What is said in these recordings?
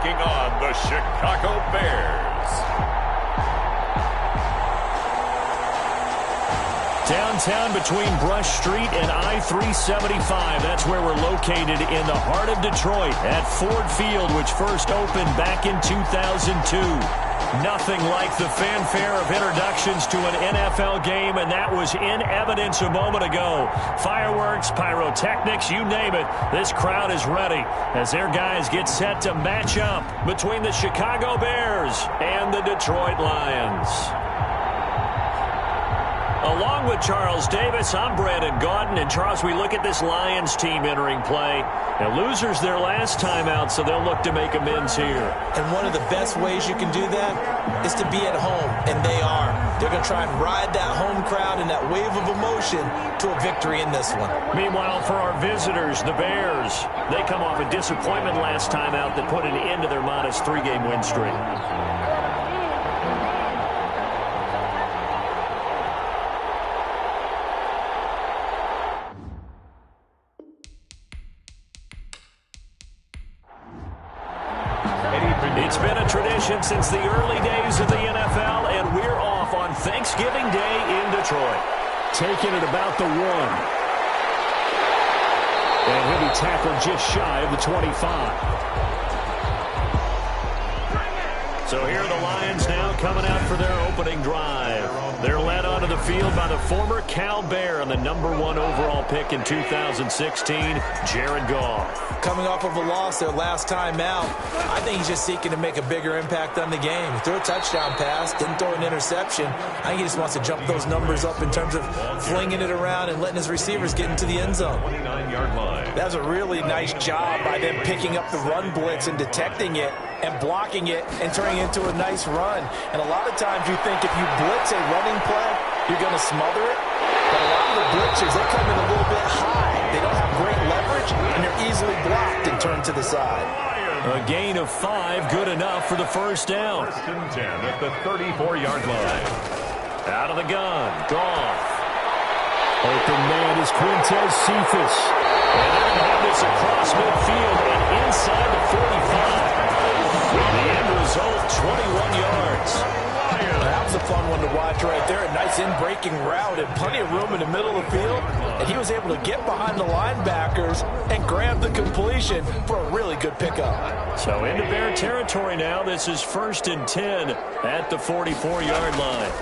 taking on the Chicago Bears. Downtown between Brush Street and I-375. That's where we're located in the heart of Detroit at Ford Field, which first opened back in 2002. Nothing like the fanfare of introductions to an NFL game, and that was in evidence a moment ago. Fireworks, pyrotechnics, you name it. This crowd is ready as their guys get set to match up between the Chicago Bears and the Detroit Lions. Along with Charles Davis, I'm Brandon Gaudin. And Charles, we look at this Lions team entering play. Now, losers their last time out, so they'll look to make amends here. And one of the best ways you can do that is to be at home, and they are. They're going to try and ride that home crowd and that wave of emotion to a victory in this one. Meanwhile, for our visitors, the Bears, they come off a disappointment last time out that put an end to their modest 3-game win streak. It's been a tradition since the early days of the NFL, and we're off on Thanksgiving Day in Detroit. Taking it about the 1. And he'll be tackled just shy of the 25. So here are the Lions now coming out for their opening drive. They're led onto the field by the former Cal Bear and the #1 overall pick in 2016, Jared Goff. Coming off of a loss their last time out, I think he's just seeking to make a bigger impact on the game. He threw a touchdown pass, didn't throw an interception. I think he just wants to jump those numbers up in terms of flinging it around and letting his receivers get into the end zone. 29-yard line. That was a really nice job by them picking up the run blitz and detecting it and blocking it and turning it into a nice run. And a lot of times you think if you blitz a running play, you're going to smother it. But a lot of the blitzers, they come in a little bit high. They don't have great leverage, and they're easily blocked and turned to the side. A gain of 5, good enough for the first down. 1st and 10 at the 34-yard line. Out of the gun, Goff. Open man is Quintez Cephas. And they're going to have this across midfield and inside the 45. The end result, 21 yards. That was a fun one to watch right there. A nice in-breaking route and plenty of room in the middle of the field. And he was able to get behind the linebackers and grab the completion for a really good pickup. So into Bear territory now. This is 1st and 10 at the 44-yard line.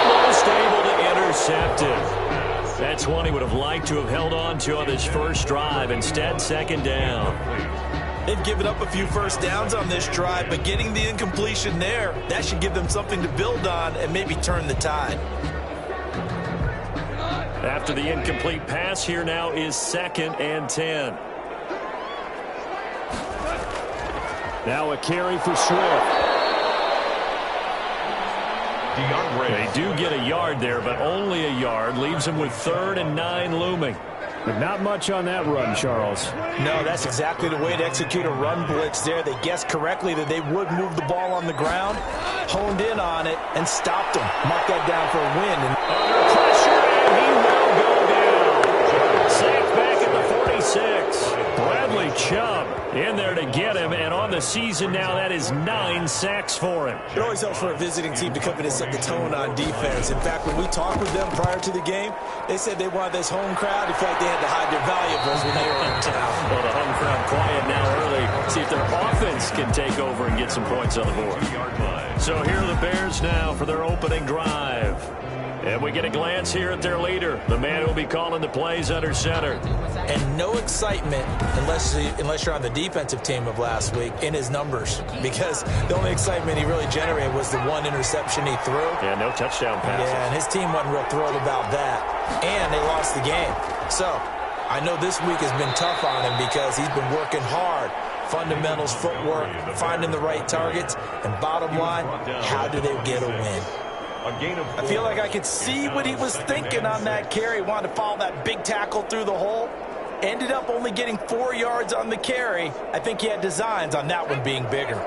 Almost able to intercept it. That's one he would have liked to have held on to on his first drive. Instead, 2nd down. They've given up a few first downs on this drive, but getting the incompletion there, that should give them something to build on and maybe turn the tide. After the incomplete pass, here now is 2nd and 10. Now a carry for Swift. They do get a yard there, but only a yard. Leaves them with 3rd and 9 looming. But not much on that run, Charles. No, that's exactly the way to execute a run blitz there. They guessed correctly that they would move the ball on the ground, honed in on it, and stopped them. Mark that down for a win. And under pressure, and he will go down. Sacked back at the 46. Bradley Chubb in there to get him, and on the season now, that is 9 sacks for him. It always helps for a visiting team to come in and set the tone on defense. In fact, when we talked with them prior to the game, they said they wanted this home crowd. They felt like they had to hide their valuables when they were in town. Well, the home crowd quiet now early. See if their offense can take over and get some points on the board. So here are the Bears now for their opening drive. And we get a glance here at their leader, the man who will be calling the plays under center. And no excitement, unless you're on the defensive team of last week, in his numbers. Because the only excitement he really generated was the one interception he threw. Yeah, no touchdown passes. Yeah, and his team wasn't real thrilled about that. And they lost the game. So I know this week has been tough on him because he's been working hard. Fundamentals, footwork, finding the right targets. And bottom line, how do they get a win? I feel like I could see what he was thinking on that carry. Wanted to follow that big tackle through the hole. Ended up only getting 4 yards on the carry. I think he had designs on that one being bigger.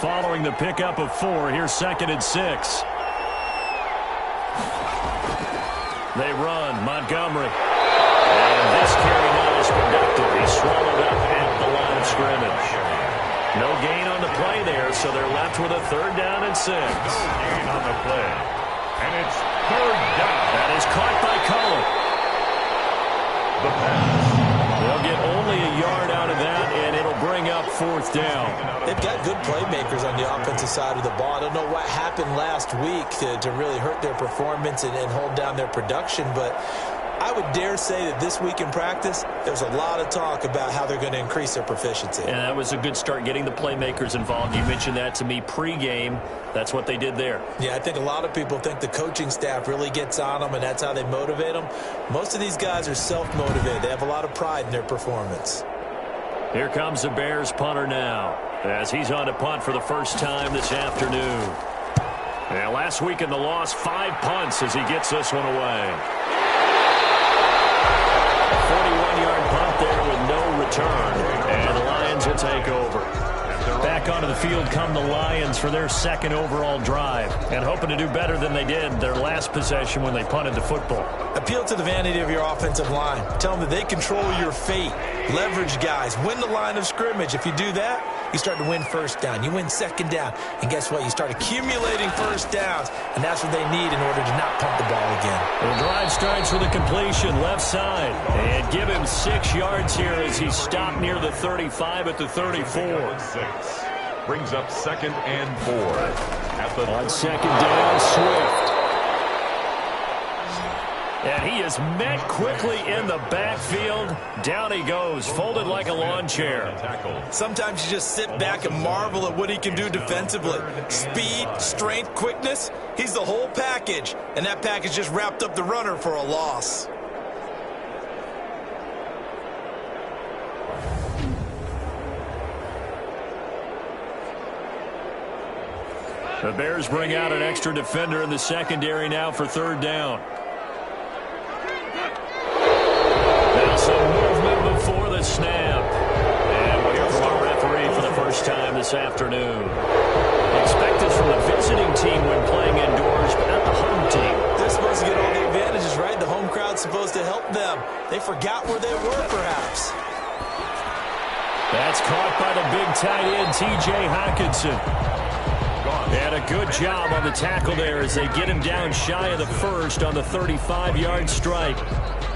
Following the pickup of 4, here's 2nd and 6. They run. Montgomery. And this carry not as productive. He's swallowed up at the line of scrimmage. No gain on the play there, so they're left with a 3rd down and 6. No gain on the play. And it's 3rd down. That is caught by Cullen. The pass. They'll get only a yard out of that, and it'll bring up 4th down. They've got good playmakers on the offensive side of the ball. I don't know what happened last week to really hurt their performance and hold down their production, but I would dare say that this week in practice, there's a lot of talk about how they're going to increase their proficiency. And that was a good start, getting the playmakers involved. You mentioned that to me pregame. That's what they did there. Yeah, I think a lot of people think the coaching staff really gets on them, and that's how they motivate them. Most of these guys are self-motivated. They have a lot of pride in their performance. Here comes the Bears punter now, as he's on to punt for the first time this afternoon. And last week in the loss, 5 punts as he gets this one away. 41-yard punt there with no return, and the Lions will take over. Back onto the field come the Lions for their 2nd overall drive, and hoping to do better than they did their last possession when they punted the football. Appeal to the vanity of your offensive line. Tell them that they control your fate. Leverage guys. Win the line of scrimmage. If you do that, you start to win 1st down. You win 2nd down. And guess what? You start accumulating 1st downs, and that's what they need in order to not punt the ball again. The drive starts with a completion left side, and give him 6 yards here as he's stopped near the 35 at the 34. 6. Brings up 2nd and 4. On 2nd down, Swift. And he is met quickly in the backfield. Down he goes, folded like a lawn chair. Sometimes you just sit back and marvel at what he can do defensively. Speed, strength, quickness. He's the whole package. And that package just wrapped up the runner for a loss. The Bears bring out an extra defender in the secondary now for 3rd down. Now some movement before the snap. And we'll hear from our referee for the first time this afternoon. Expected from the visiting team when playing indoors, but not the home team. They're supposed to get all the advantages, right? The home crowd's supposed to help them. They forgot where they were, perhaps. That's caught by the big tight end, T.J. Hockenson. And a good job on the tackle there as they get him down shy of the 1st on the 35-yard strike.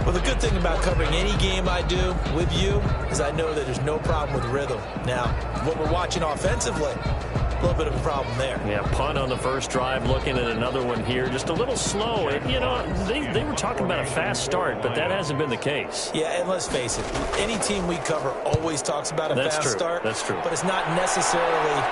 Well, the good thing about covering any game I do with you is I know that there's no problem with rhythm. Now, what we're watching offensively, a little bit of a problem there. Yeah, punt on the first drive, looking at another one here. Just a little slow. You know, they were talking about a fast start, but that hasn't been the case. Yeah, and let's face it, any team we cover always talks about a fast start. That's true. But it's not necessarily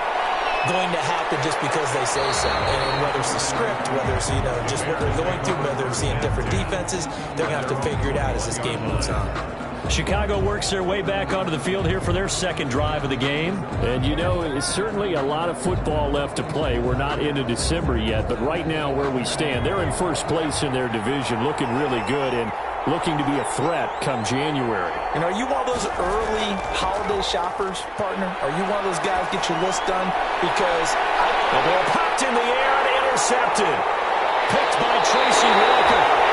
going to happen just because they say so. And whether it's the script, whether it's, just what they're going through, whether they're seeing different defenses, they're going to have to figure it out as this game moves on. Chicago works their way back onto the field here for their 2nd drive of the game. And, it's certainly a lot of football left to play. We're not into December yet, but right now where we stand, they're in 1st place in their division, looking really good and looking to be a threat come January. And are you one of those early holiday shoppers, partner? Are you one of those guys get your list done? Because the ball popped in the air and intercepted. Picked by Tracy Walker.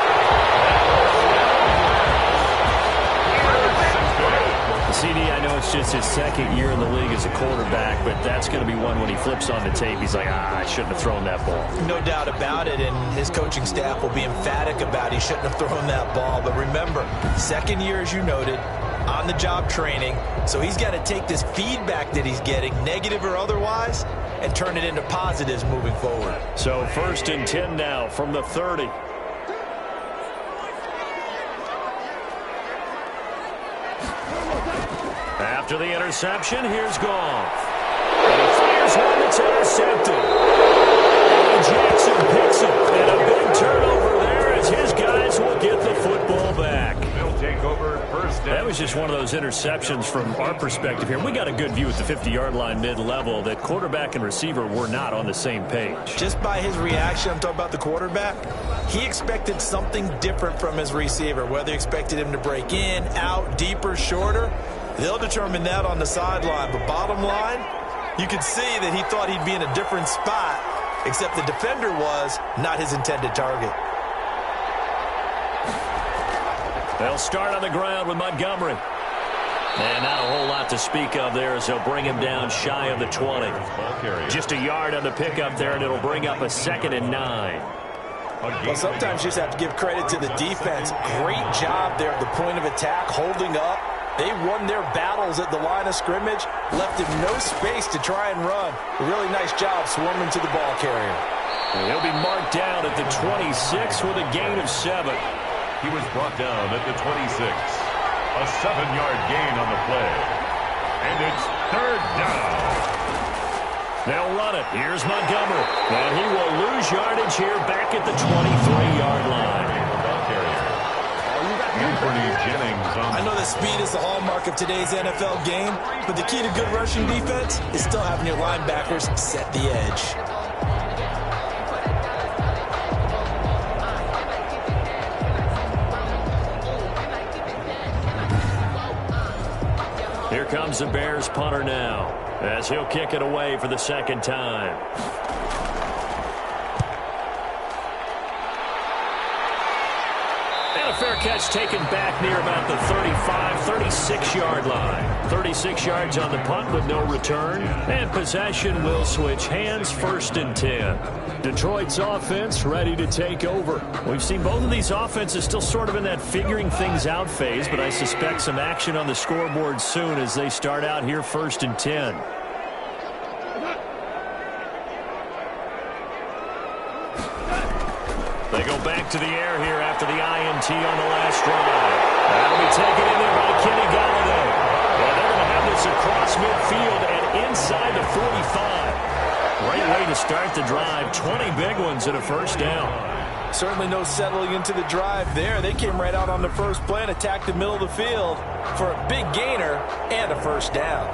CD, I know it's just his 2nd year in the league as a quarterback, but that's going to be one when he flips on the tape. He's like, I shouldn't have thrown that ball. No doubt about it, and his coaching staff will be emphatic about he shouldn't have thrown that ball. But remember, 2nd year, as you noted, on-the-job training. So he's got to take this feedback that he's getting, negative or otherwise, and turn it into positives moving forward. So 1st and 10 now from the 30. After the interception, here's Goff. And he fires one that's intercepted. And Jackson picks it. And a big turnover there as his guys will get the football back. They'll take over 1st down. That was just one of those interceptions from our perspective here. We got a good view at the 50-yard line mid-level that quarterback and receiver were not on the same page. Just by his reaction, I'm talking about the quarterback, he expected something different from his receiver, whether he expected him to break in, out, deeper, shorter. They'll determine that on the sideline. But bottom line, you could see that he thought he'd be in a different spot, except the defender was not his intended target. They'll start on the ground with Montgomery. And not a whole lot to speak of there as they'll bring him down shy of the 20. Just a yard on the pickup there, and it'll bring up a 2nd and 9. Well, sometimes you just have to give credit to the defense. Great job there at the point of attack, holding up. They won their battles at the line of scrimmage, left him no space to try and run. A really nice job swarming to the ball carrier. And he'll be marked down at the 26 with a gain of 7. He was brought down at the 26. A 7-yard gain on the play. And it's 3rd down. They'll run it. Here's Montgomery. And he will lose yardage here back at the 23-yard line. I know that speed is the hallmark of today's NFL game, but the key to good rushing defense is still having your linebackers set the edge. Here comes the Bears punter now, as he'll kick it away for the 2nd time. And a fair catch taken back near about the 35, 36-yard line. 36 yards on the punt with no return. And possession will switch hands, 1st and 10. Detroit's offense ready to take over. We've seen both of these offenses still sort of in that figuring things out phase, but I suspect some action on the scoreboard soon as they start out here 1st and 10. They go back to the air here after the INT on the last drive. That'll be taken in there by Kenny Golladay. Well, they're going to have this across midfield and inside the 45. Great way to start the drive. 20 big ones and a 1st down. Certainly no settling into the drive there. They came right out on the first play and attacked the middle of the field for a big gainer and a 1st down.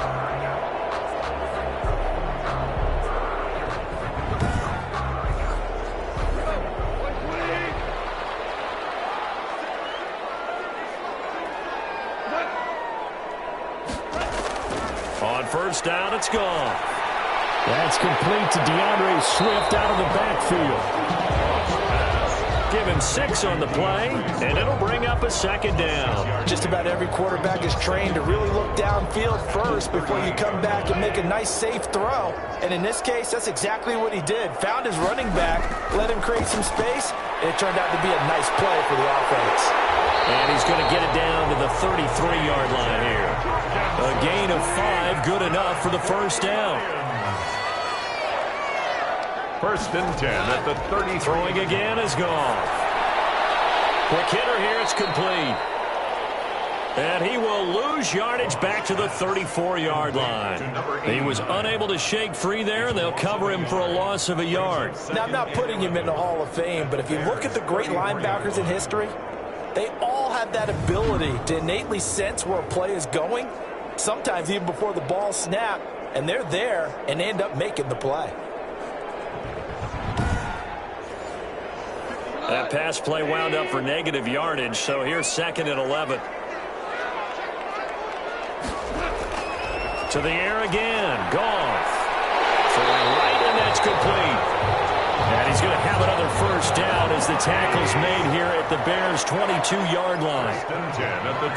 On 1st down, it's gone. That's complete to DeAndre Swift out of the backfield. Give him 6 on the play, and it'll bring up a 2nd down. Just about every quarterback is trained to really look downfield first before you come back and make a nice, safe throw. And in this case, that's exactly what he did. Found his running back, let him create some space, and it turned out to be a nice play for the offense. And he's going to get it down to the 33-yard line here. A gain of 5, good enough for the 1st down. 1st and 10 at the 33. Throwing again is gone. Quick hitter here, it's complete. And he will lose yardage back to the 34-yard line. He was unable to shake free there, and they'll cover him for a loss of a yard. Now, I'm not putting him in the Hall of Fame, but if you look at the great linebackers in history, they all have that ability to innately sense where a play is going, sometimes even before the ball snapped, and they're there and end up making the play. That pass play wound up for negative yardage, so here's 2nd and 11. To the air again. Goff. Throwing right, and that's complete. And he's going to have another 1st down as the tackle's made here at the Bears' 22-yard line.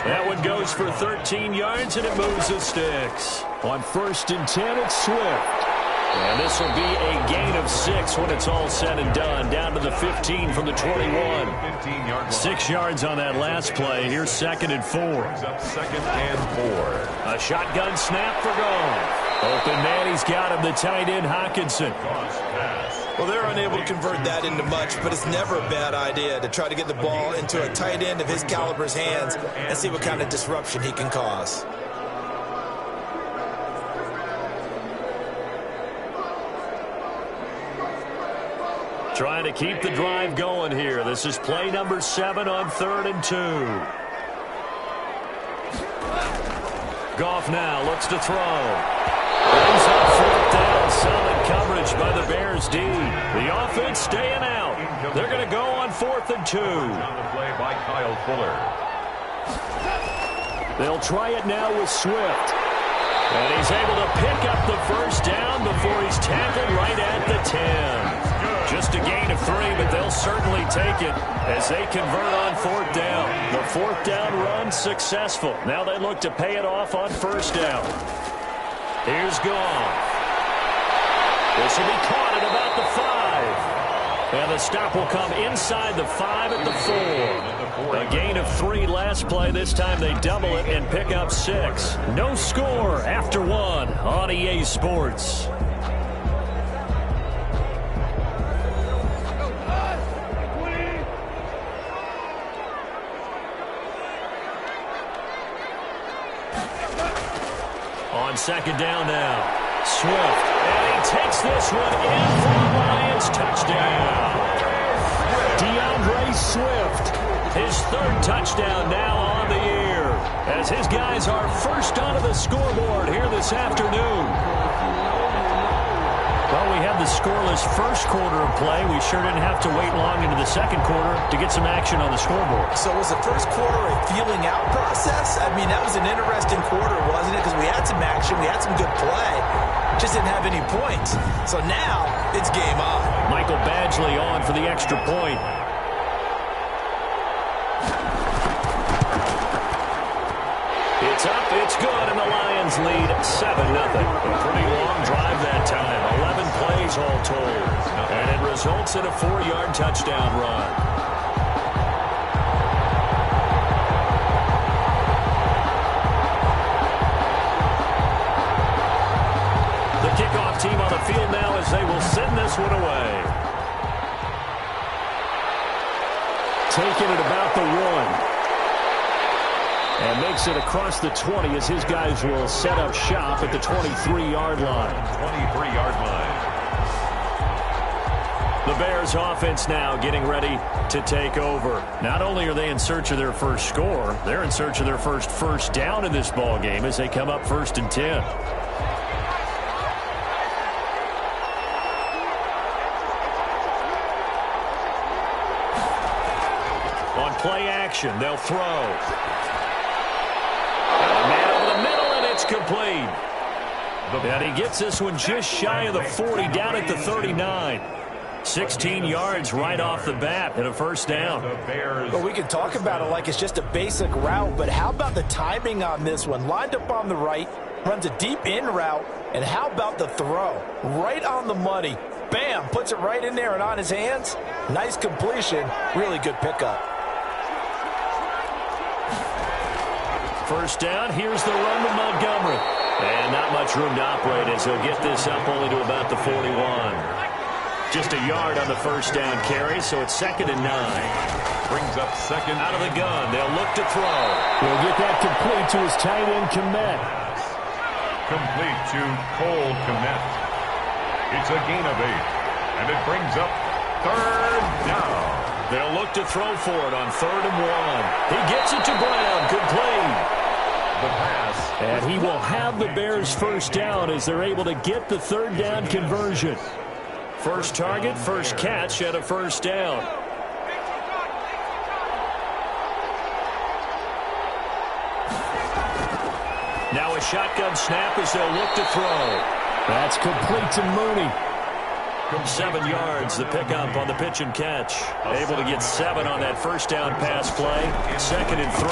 That one goes for 13 yards, and it moves the sticks. On 1st and 10, it's Swift. And this will be a gain of 6 when it's all said and done. Down to the 15 from the 21. 6 yards on that last play. Here's 2nd and 4. 2nd and 4. A shotgun snap for Goff. Open man, he's got him, the tight end, Hockenson. Well, they're unable to convert that into much, but it's never a bad idea to try to get the ball into a tight end of his caliber's hands and see what kind of disruption he can cause. Trying to keep the drive going here. This is play number 7 on 3rd and 2. Goff now looks to throw. Brings up 4th down. Solid coverage by the Bears D. The offense staying out. They're going to go on 4th and 2. On the play by Kyle Fuller. They'll try it now with Swift. And he's able to pick up the 1st down before he's tackled right at the 10. Just a gain of 3, but they'll certainly take it as they convert on 4th down. The 4th down run successful. Now they look to pay it off on 1st down. Here's Goff. This will be caught at about the 5. And the stop will come inside the 5 at the 4. A gain of 3 last play. This time they double it and pick up 6. No score after 1 on EA Sports. On 2nd down now. Swift. And he takes this one in for the Lions. Touchdown. DeAndre Swift. His 3rd touchdown now on the year. As his guys are first onto the scoreboard here this afternoon. Well, we had the scoreless first quarter of play. We sure didn't have to wait long into the 2nd quarter to get some action on the scoreboard. So was the first quarter a feeling out process? I mean, that was an interesting quarter, wasn't it? Because we had some action, we had some good play, just didn't have any points. So now it's game on. Michael Badgley on for the extra point. It's up, it's good, and the Lions lead 7-0. A pretty long drive that time, 11 plays all told. And it results in a 4-yard touchdown run. The kickoff team on the field now as they will send this one away. Taking it about the 1. And makes it across the 20 as his guys will set up shop at the 23-yard line. 23-yard line. The Bears offense now getting ready to take over. Not only are they in search of their first score, they're in search of their first down in this ball game as they come up 1st and 10. On play action, they'll throw. It's complete. And he gets this one just shy of the 40, down at the 39. 16 yards right off the bat and a 1st down. Well, we can talk about it like it's just a basic route, but how about the timing on this one? Lined up on the right, runs a deep in route, and how about the throw? Right on the money. Bam, puts it right in there and on his hands. Nice completion, really good pickup. 1st down, here's the run to Montgomery. And not much room to operate as he'll get this up only to about the 41. Just a yard on the 1st down carry, so it's 2nd and 9. Brings up 2nd. Out of the gun, they'll look to throw. He'll get that complete to his tight end, Kmet. Complete to Cole Kmet. It's a gain of 8. And it brings up 3rd down. They'll look to throw for it on 3rd and 1. He gets it to Brown. Complete. The pass. And he will have the Bears 1st down as they're able to get the 3rd down conversion. First target, first catch at a 1st down. Now a shotgun snap as they'll look to throw. That's complete to Mooney. 7 yards, the pickup on the pitch and catch. Able to get 7 on that 1st down pass play. 2nd and 3.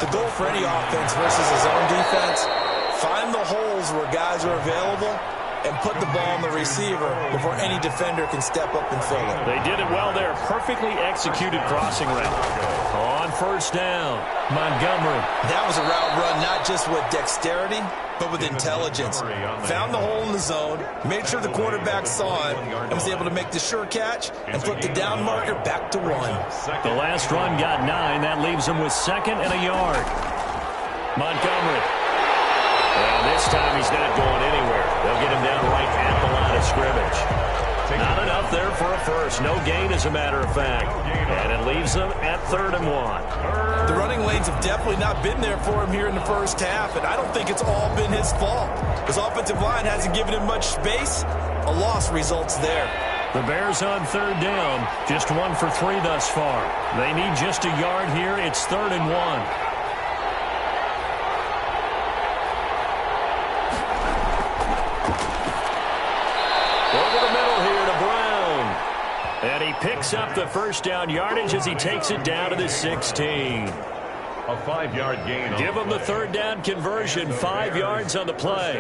The goal for any offense versus his own defense, find the holes where guys are available and put the ball on the receiver before any defender can step up and fill it. They did it well there. Perfectly executed crossing route. On 1st down, Montgomery. That was a route run not just with dexterity, but with intelligence. Found the hole in the zone, made sure the quarterback saw it, and was able to make the sure catch and flip the down marker back to 1. The last run got 9. That leaves him with 2nd and a yard. Montgomery. And this time he's not going anywhere. They'll get him down right at the line of scrimmage. Not enough there for a first. No gain, as a matter of fact. And it leaves them at 3rd and 1. The running lanes have definitely not been there for him here in the first half, and I don't think it's all been his fault. His offensive line hasn't given him much space. A loss results there. The Bears on 3rd down. Just 1 for 3 thus far. They need just a yard here. It's 3rd and 1. And he picks up the first down yardage as he takes it down to the 16. A 5-yard gain. Give him the third down conversion, 5 yards on the play.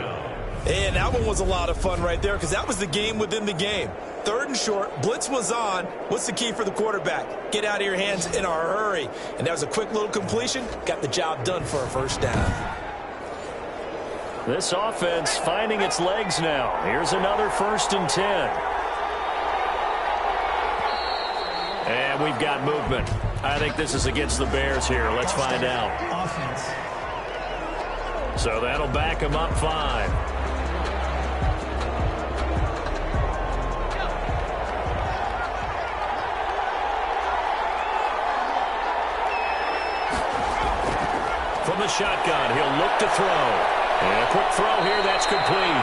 And that one was a lot of fun right there because that was the game within the game. 3rd and short, blitz was on. What's the key for the quarterback? Get out of your hands in a hurry. And that was a quick little completion. Got the job done for a first down. This offense finding its legs now. Here's another 1st and 10. And we've got movement. I think this is against the Bears here. Let's find out. Offense. So that'll back them up 5. From the shotgun, he'll look to throw. And a quick throw here, that's complete.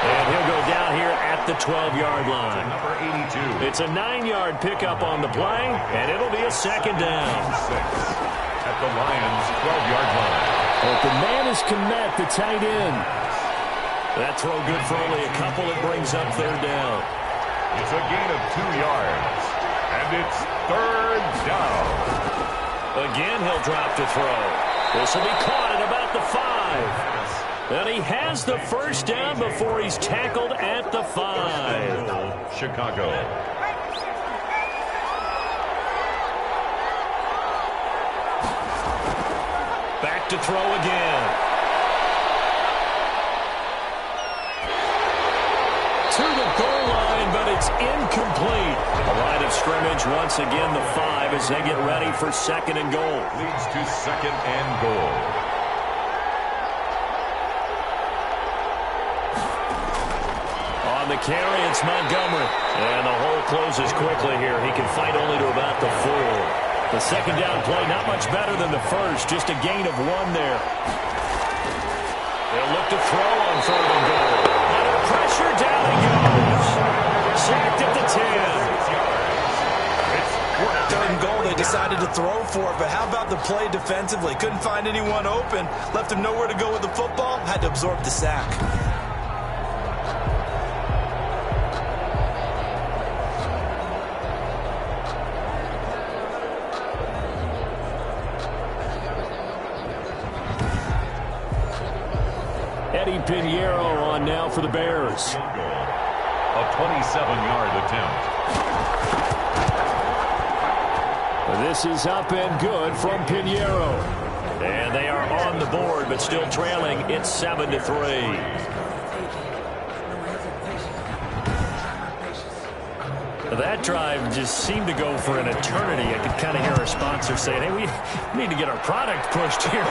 And he'll go down here at the 12-yard line. Number 82. It's a 9-yard pickup on the play, and it'll be a 2nd down. 6 at the Lions' 12-yard line. Open man is Kmet, the tight end. That throw good for only a couple. It brings up 3rd down. It's a gain of 2 yards. And it's 3rd down. Again, he'll drop to throw. This will be caught at about the 5. And he has the first down before he's tackled at the 5. Chicago. Back to throw again. To the goal line, but it's incomplete. The line of scrimmage once again the 5 as they get ready for 2nd and goal. Leads to 2nd and goal. On the carry, it's Montgomery. And the hole closes quickly here. He can fight only to about the 4. The 2nd down play not much better than the first. Just a gain of 1 there. They'll look to throw on 3rd and goal. Under pressure, down he goes. Sacked at the 10. 3rd and goal, they decided to throw for it, but how about the play defensively? Couldn't find anyone open, left him nowhere to go with the football, had to absorb the sack. Eddie Pinheiro on now for the Bears. A 27-yard attempt. This is up and good from Pinheiro. And they are on the board, but still trailing. It's 7-3. That drive just seemed to go for an eternity. I could kind of hear our sponsor saying, hey, we need to get our product pushed here.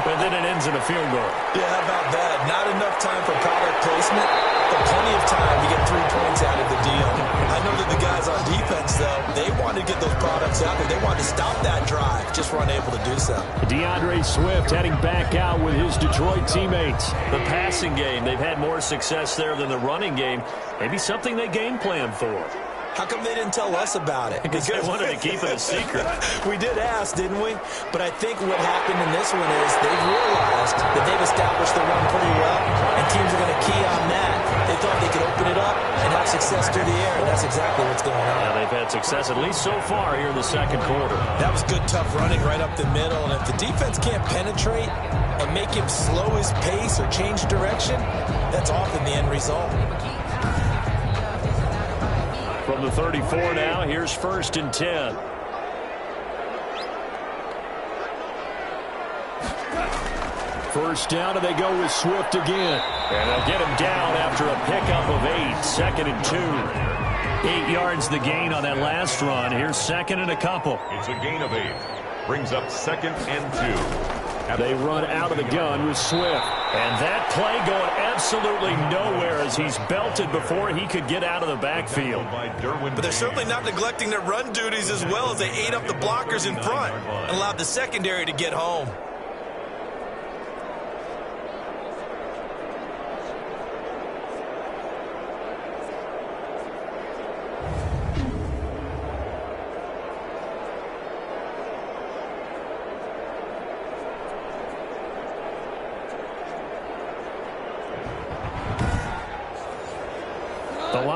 But then it ends in a field goal. Yeah, how about that? Not enough time for product placement, but plenty of time to get 3 points out of the deal. I know that the guys on defense, though, they wanted to get those products out, and they wanted to stop that drive, just weren't able to do so. DeAndre Swift heading back out with his Detroit teammates. The passing game, they've had more success there than the running game. Maybe something they game plan for. How come they didn't tell us about it? Because they wanted to keep it a secret. We did ask, didn't we? But I think what happened in this one is they've realized that they've established the run pretty well, and teams are going to key on that. They thought they could open it up and have success through the air, and that's exactly what's going on. Yeah, they've had success, at least so far, here in the 2nd quarter. That was good, tough running right up the middle, and if the defense can't penetrate and make him slow his pace or change direction, that's often the end result. From the 34 now, here's 1st and 10. First down, and they go with Swift again. And they'll get him down after a pickup of 8. 2nd and 2. 8 yards the gain on that last run. Here's 2nd and a couple. It's a gain of 8. Brings up 2nd and 2. They run out of the gun with Swift. And that play going absolutely nowhere as he's belted before he could get out of the backfield. But they're certainly not neglecting their run duties as well as they ate up the blockers in front and allowed the secondary to get home.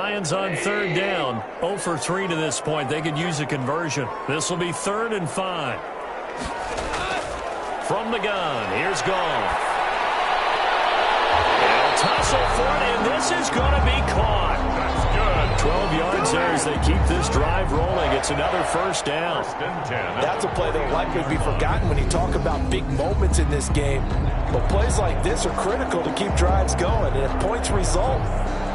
Lions on third down. 0 for 3 to this point. They could use a conversion. This will be 3rd and 5. From the gun, here's Goff. They'll tussle for it, and this is going to be caught. That's good. 12 yards there as they keep this drive rolling. It's another first down. 1st and 10. That's a play that will likely be forgotten when you talk about big moments in this game. But plays like this are critical to keep drives going. And if points result,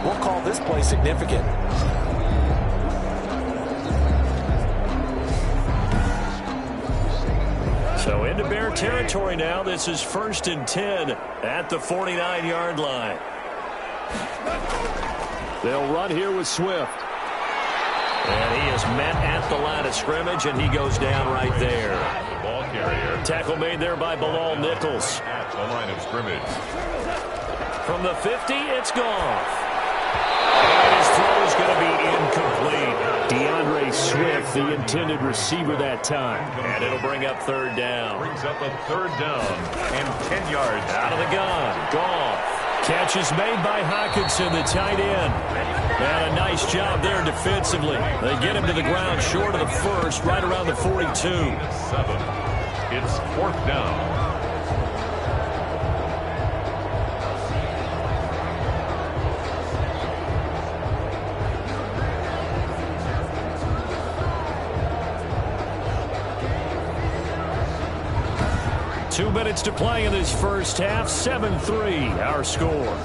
we'll call this play significant. So into Bear territory now. This is 1st and 10 at the 49-yard line. They'll run here with Swift. And he is met at the line of scrimmage, and he goes down right there. The ball carrier. Tackle made there by Bilal Nichols. At the line of scrimmage. From the 50, it's Goff. And his throw is going to be incomplete. DeAndre Swift, the intended receiver that time. And it'll bring up 3rd down. Brings up a 3rd down and 10 yards. Out of the gun, Goff. Catch is made by Hockenson, the tight end. And a nice job there defensively. They get him to the ground short of the first, right around the 42. 7. It's 4th down. Two minutes to play in this first half. 7-3, our score.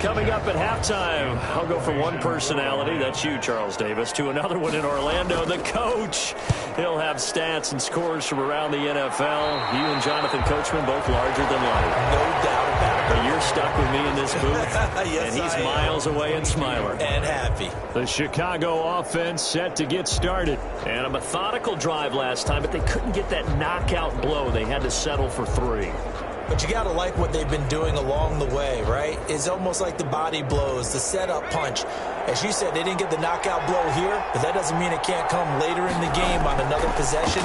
Coming up at halftime, I'll go from one personality, that's you, Charles Davis, to another one in Orlando, the coach. He'll have stats and scores from around the NFL. You and Jonathan Coachman both larger than life. No doubt about it. But you're stuck with me in this booth, Yes, and he's I am. miles away in Smiler. And happy. The Chicago offense set to get started. And a methodical drive last time, but they couldn't get that knockout blow. They had to settle for 3. But you got to like what they've been doing along the way, right? It's almost like the body blows, the setup punch. As you said, they didn't get the knockout blow here, but that doesn't mean it can't come later in the game on another possession.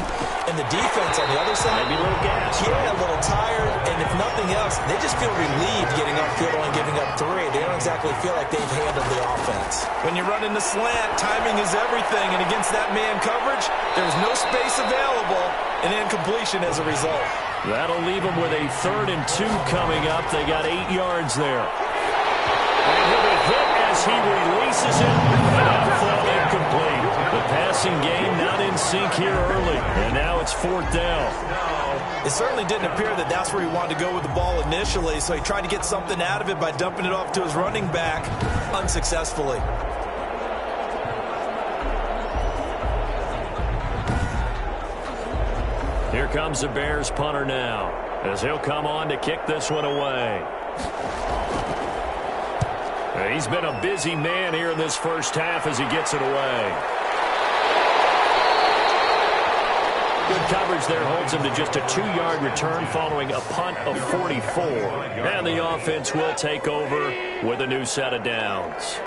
And the defense on the other side, Maybe a little gas. yeah, a little tired. And if nothing else, they just feel relieved getting upfield and giving up 3. They don't exactly feel like they've handled the offense. When you run in the slant, timing is everything. And against that man coverage, there's no space available. And incompletion as a result. That'll leave them with a 3rd and 2 coming up. They got 8 yards there. And he'll be hit as he releases it. And fall incomplete. The passing game not in sync here early. And now it's 4th down. It certainly didn't appear that that's where he wanted to go with the ball initially, so he tried to get something out of it by dumping it off to his running back unsuccessfully. Here comes the Bears punter now, as he'll come on to kick this one away. He's been a busy man here in this first half as he gets it away. Good coverage there holds him to just a 2-yard return following a punt of 44. And the offense will take over with a new set of downs.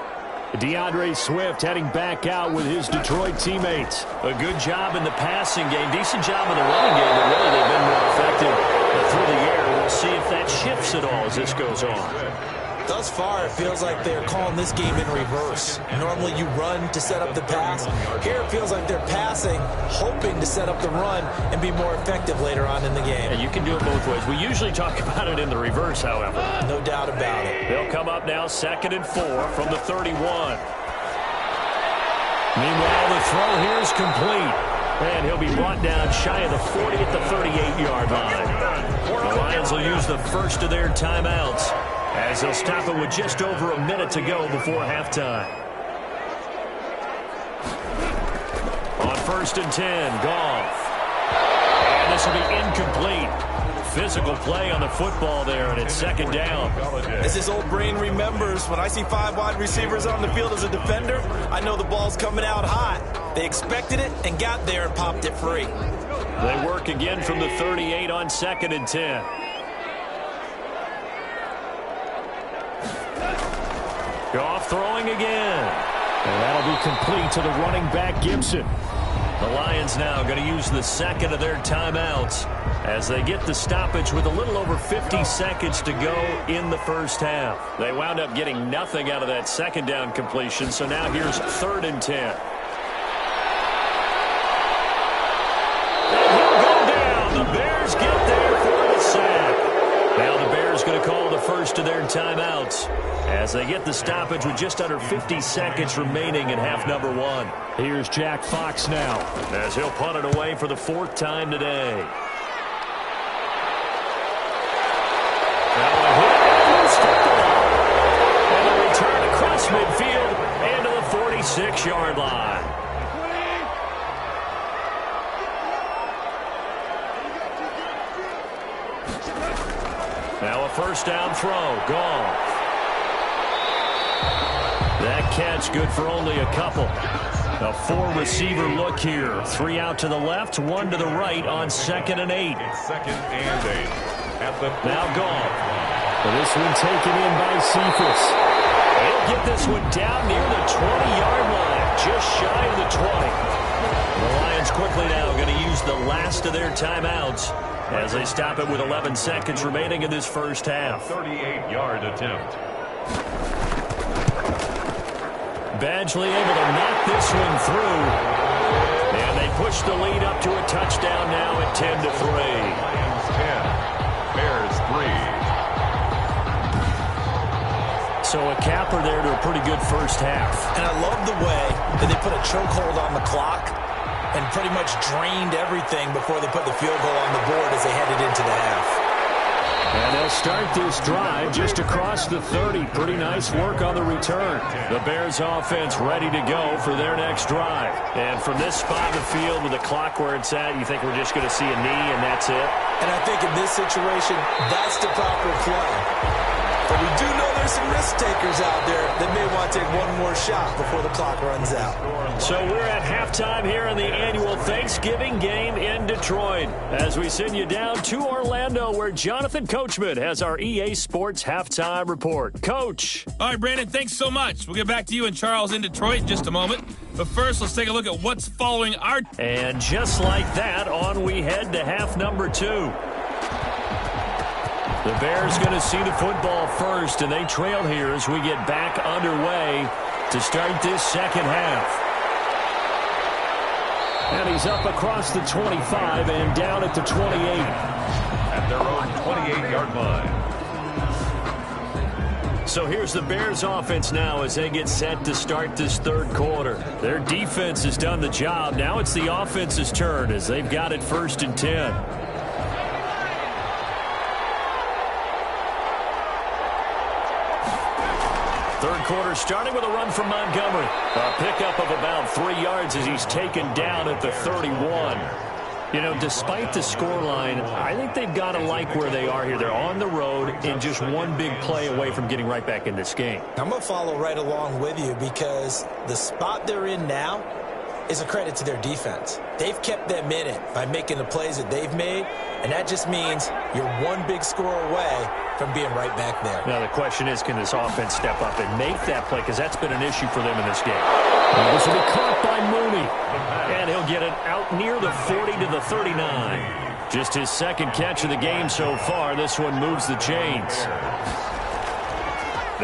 DeAndre Swift heading back out with his Detroit teammates. A good job in the passing game. Decent job in the running game, but really they've been more effective through the air. We'll see if that shifts at all as this goes on. Thus far, it feels like they're calling this game in reverse. Normally you run to set up the pass. Here it feels like they're passing, hoping to set up the run and be more effective later on in the game. And you can do it both ways. We usually talk about it in the reverse, however. No doubt about it. They'll come up now 2nd and 4 from the 31. Meanwhile, the throw here is complete. And he'll be brought down shy of the 40 at the 38-yard line. The Lions will use the first of their timeouts, as they'll stop it with just over a minute to go before halftime. On 1st and 10, Goff. And this will be incomplete. Physical play on the football there, and it's 2nd down. As his old brain remembers, when I see 5 wide receivers on the field as a defender, I know the ball's coming out hot. They expected it and got there and popped it free. They work again from the 38 on 2nd and 10. Goff throwing again. And that'll be complete to the running back, Gibson. The Lions now going to use the second of their timeouts as they get the stoppage with a little over 50 seconds to go in the first half. They wound up getting nothing out of that second down completion, so now here's 3rd and 10. And he'll go down. The Bears get there for the sack. Now the Bears going to call the first of their timeouts as they get the stoppage with just under 50 seconds remaining in half number 1. Here's Jack Fox now, as he'll punt it away for the 4th time today. Now a hit and loose football. And a return across midfield and to the 46-yard line. Now a first down throw. Gone. That catch good for only a couple. A 4-receiver look here. 3 out to the left, 1 to the right on 2nd and 8. It's 2nd and 8. At the now gone. Well, this one taken in by Cephas. He'll get this one down near the 20-yard line, just shy of the 20. The Lions quickly now going to use the last of their timeouts as they stop it with 11 seconds remaining in this first half. 38-yard attempt. Badgley able to knock this one through. And they push the lead up to a touchdown now at 10-3. Lions 10, Bears 3. So a capper there to a pretty good first half. And I love the way that they put a chokehold on the clock and pretty much drained everything before they put the field goal on the board as they headed into the half. And they'll start this drive just across the 30. Pretty nice work on the return. The Bears offense ready to go for their next drive. And from this spot in the field with the clock where it's at, you think we're just going to see a knee and that's it? And I think in this situation, that's the proper play. But we do know there's some risk takers out there that may want to take one more shot before the clock runs out. So we're at halftime here in the annual Thanksgiving game in Detroit as we send you down to Orlando where Jonathan Coachman has our EA Sports halftime report. Coach. All right, Brandon, thanks so much. We'll get back to you and Charles in Detroit in just a moment. But first, let's take a look at what's following our... And just like that, on we head to half number 2. The Bears going to see the football first, and they trail here as we get back underway to start this second half. And he's up across the 25 and down at the 28. At their own 28-yard line. So here's the Bears offense now as they get set to start this third quarter. Their defense has done the job. Now it's the offense's turn as they've got it 1st and 10. Third quarter starting with a run from Montgomery. A pickup of about 3 yards as he's taken down at the 31. You know, despite the scoreline, I think they've got to like where they are here. They're on the road and just one big play away from getting right back in this game. I'm going to follow right along with you because the spot they're in now is a credit to their defense. They've kept them in it by making the plays that they've made, and that just means you're one big score away from being right back there. Now, the question is, can this offense step up and make that play? Because that's been an issue for them in this game. This will be caught by Mooney. And he'll get it out near the 40 to the 39. Just his second catch of the game so far. This one moves the chains.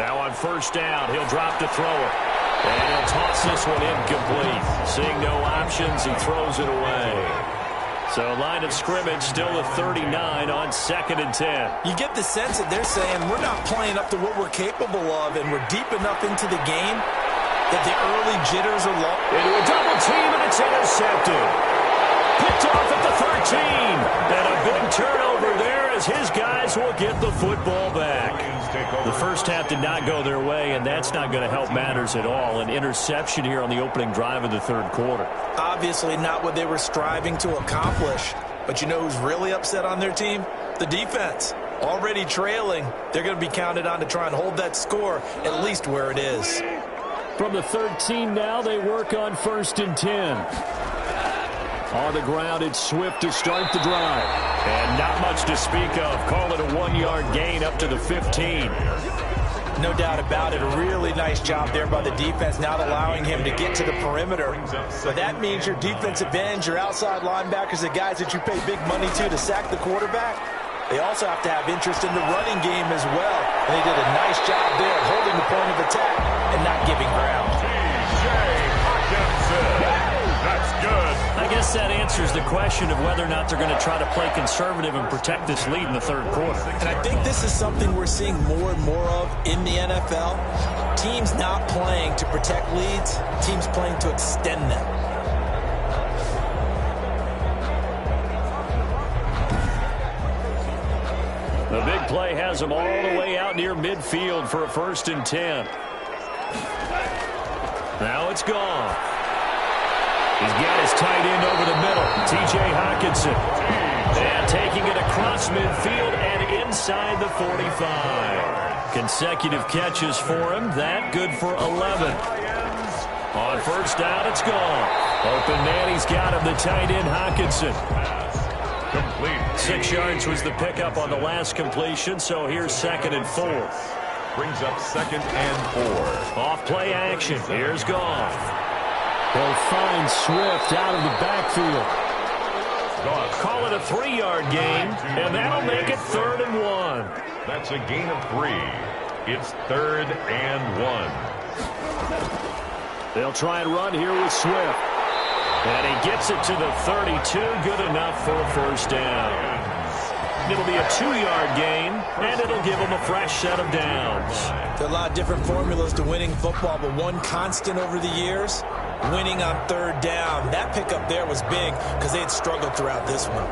Now on first down, he'll drop to throw it. And he'll toss this one incomplete. Seeing no options, he throws it away. So line of scrimmage still the 39 on 2nd and 10. You get the sense that they're saying we're not playing up to what we're capable of, and we're deep enough into the game that the early jitters are low. Into a double team, and it's intercepted. Picked off at the 13. And a big turnover there as his guys will get the football back. The first half did not go their way, and that's not going to help matters at all. An interception here on the opening drive of the third quarter. Obviously not what they were striving to accomplish. But you know who's really upset on their team? The defense. Already trailing. They're going to be counted on to try and hold that score at least where it is. From the 13 now, they work on 1st and 10. On the ground, it's Swift to start the drive. And not much to speak of. Call it a 1-yard gain up to the 15. No doubt about it. A really nice job there by the defense, not allowing him to get to the perimeter. But that means your defensive ends, your outside linebackers, the guys that you pay big money to sack the quarterback, they also have to have interest in the running game as well. And they did a nice job there holding the point of attack and not giving ground. That's good. I guess that answers the question of whether or not they're going to try to play conservative and protect this lead in the third quarter. And I think this is something we're seeing more and more of in the NFL. Teams not playing to protect leads, teams playing to extend them. The big play has them all the way out near midfield for a 1st and 10. Now it's gone. He's got his tight end over the middle, T.J. Hockenson. And taking it across midfield and inside the 45. Consecutive catches for him. That good for 11. On 1st down, it's gone. Open man, he's got him, the tight end, Hockenson. Complete. 6 yards was the pickup on the last completion, so here's 2nd and 4. Brings up 2nd and 4. Off play action. Here's Goff. They'll find Swift out of the backfield. Call it a 3-yard gain, and that'll make it 3rd and 1. That's a gain of 3. It's 3rd and 1. They'll try and run here with Swift. And he gets it to the 32. Good enough for a 1st down. It'll be a 2-yard gain, and it'll give them a fresh set of downs. There are a lot of different formulas to winning football, but one constant over the years, winning on 3rd down. That pickup there was big because they had struggled throughout this one.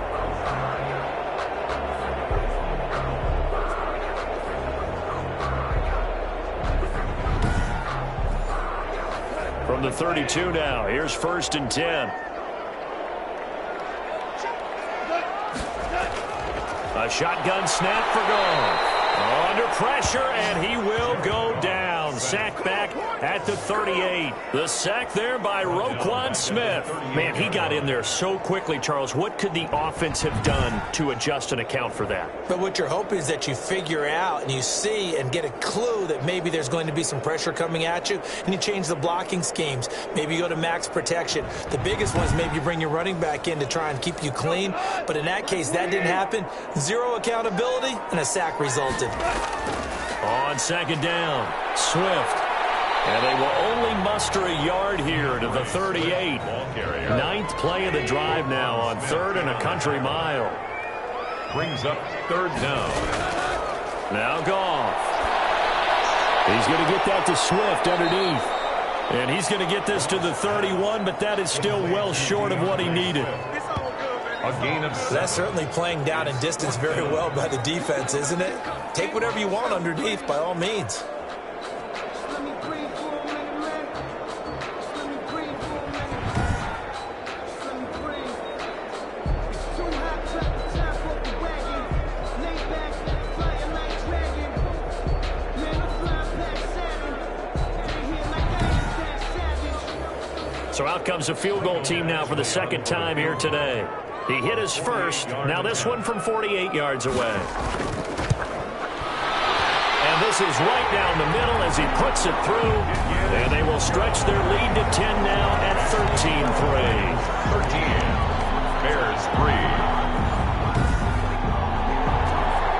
From the 32 now, here's 1st and 10. A shotgun snap for Goff. Under pressure, and he will go down. Sack back at the 38. The sack there by Roquan Smith. Man, he got in there so quickly, Charles. What could the offense have done to adjust and account for that? But what you're hoping is that you figure out and you see and get a clue that maybe there's going to be some pressure coming at you, and you change the blocking schemes. Maybe you go to max protection. The biggest one is maybe you bring your running back in to try and keep you clean. But in that case, that didn't happen. Zero accountability, and a sack resulted. On 2nd down, Swift. And they will only muster a yard here to the 38. 9th play of the drive now on 3rd and a country mile. Brings up 3rd down. Now Goff. He's going to get that to Swift underneath. And he's going to get this to the 31, but that is still well short of what he needed. A gain of 7. That's certainly playing down in distance very well by the defense, isn't it? Take whatever you want underneath, by all means. So out comes the field goal team now for the 2nd time here today. He hit his first. Now this one from 48 yards away. And this is right down the middle as he puts it through. And they will stretch their lead to 10 now at 13-3. 13. Bears 3.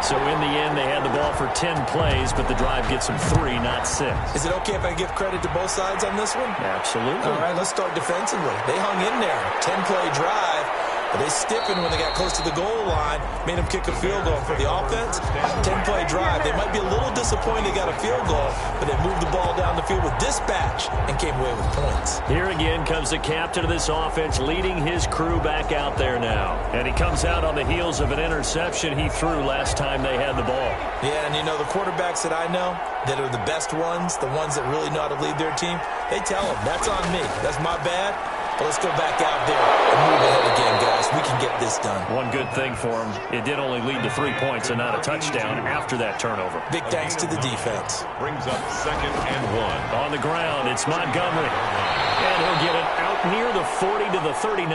So in the end, they had the ball for 10 plays, but the drive gets them 3, not 6. Is it okay if I give credit to both sides on this one? Absolutely. All right, let's start defensively. They hung in there. 10-play drive. But they stiffened when they got close to the goal line, made them kick a field goal. For the offense, 10-play drive. They might be a little disappointed they got a field goal, but they moved the ball down the field with dispatch and came away with points. Here again comes the captain of this offense leading his crew back out there now. And he comes out on the heels of an interception he threw last time they had the ball. Yeah, and you know, the quarterbacks that I know that are the best ones, the ones that really know how to lead their team, they tell them, that's on me. That's my bad. But let's go back out there and move ahead again, guys. We can get this done. One good thing for him, it did only lead to 3 points and not a touchdown after that turnover. Big thanks to the defense. Brings up 2nd and 1. On the ground, it's Montgomery. And he'll get it out near the 40 to the 39.